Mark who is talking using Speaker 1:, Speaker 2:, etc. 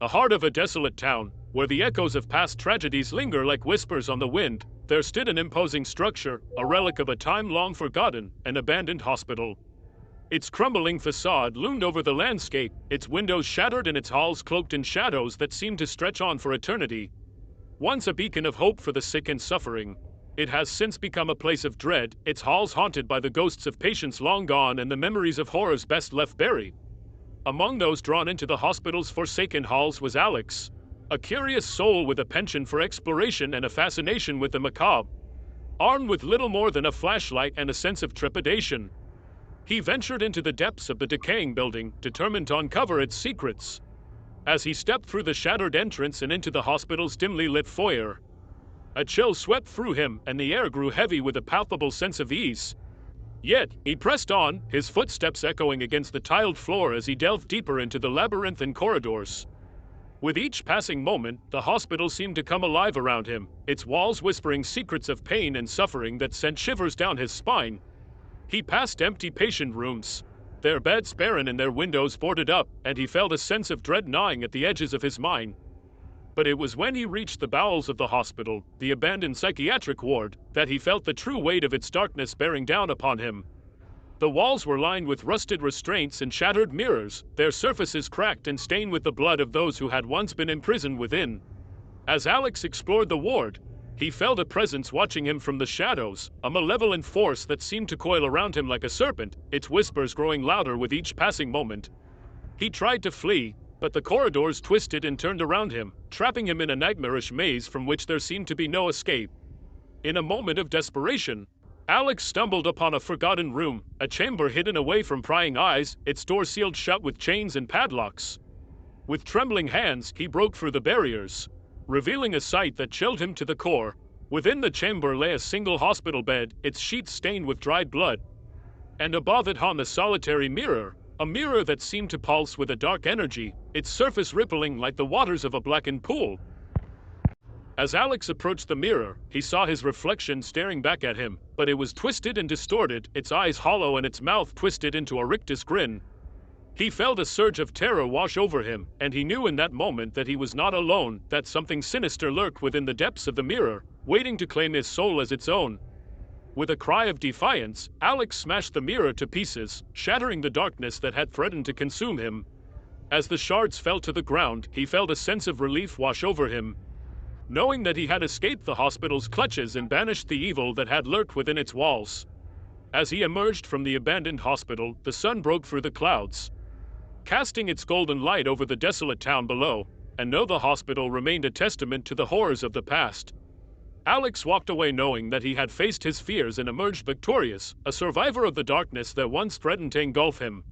Speaker 1: The heart of a desolate town, where the echoes of past tragedies linger like whispers on the wind, there stood an imposing structure, a relic of a time long forgotten, an abandoned hospital. Its crumbling facade loomed over the landscape, its windows shattered and its halls cloaked in shadows that seemed to stretch on for eternity. Once a beacon of hope for the sick and suffering, it has since become a place of dread, its halls haunted by the ghosts of patients long gone and the memories of horrors best left buried. Among those drawn into the hospital's forsaken halls was Alex, a curious soul with a penchant for exploration and a fascination with the macabre. Armed with little more than a flashlight and a sense of trepidation, he ventured into the depths of the decaying building, determined to uncover its secrets. As he stepped through the shattered entrance and into the hospital's dimly lit foyer, a chill swept through him and the air grew heavy with a palpable sense of ease. Yet, he pressed on, his footsteps echoing against the tiled floor as he delved deeper into the labyrinthine corridors. With each passing moment, the hospital seemed to come alive around him, its walls whispering secrets of pain and suffering that sent shivers down his spine. He passed empty patient rooms, their beds barren and their windows boarded up, and he felt a sense of dread gnawing at the edges of his mind. But it was when he reached the bowels of the hospital, the abandoned psychiatric ward, that he felt the true weight of its darkness bearing down upon him. The walls were lined with rusted restraints and shattered mirrors, their surfaces cracked and stained with the blood of those who had once been imprisoned within. As Alex explored the ward, he felt a presence watching him from the shadows, a malevolent force that seemed to coil around him like a serpent, its whispers growing louder with each passing moment. He tried to flee, but the corridors twisted and turned around him, trapping him in a nightmarish maze from which there seemed to be no escape. In a moment of desperation, Alex stumbled upon a forgotten room, a chamber hidden away from prying eyes, its door sealed shut with chains and padlocks. With trembling hands, he broke through the barriers, revealing a sight that chilled him to the core. Within the chamber lay a single hospital bed, its sheets stained with dried blood. And above it hung a solitary mirror, a mirror that seemed to pulse with a dark energy, its surface rippling like the waters of a blackened pool. As Alex approached the mirror, he saw his reflection staring back at him, but it was twisted and distorted, its eyes hollow and its mouth twisted into a rictus grin. He felt a surge of terror wash over him, and he knew in that moment that he was not alone, that something sinister lurked within the depths of the mirror, waiting to claim his soul as its own. With a cry of defiance, Alex smashed the mirror to pieces, shattering the darkness that had threatened to consume him. As the shards fell to the ground, he felt a sense of relief wash over him, knowing that he had escaped the hospital's clutches and banished the evil that had lurked within its walls. As he emerged from the abandoned hospital, the sun broke through the clouds, casting its golden light over the desolate town below, and though the hospital remained a testament to the horrors of the past, Alex walked away knowing that he had faced his fears and emerged victorious, a survivor of the darkness that once threatened to engulf him.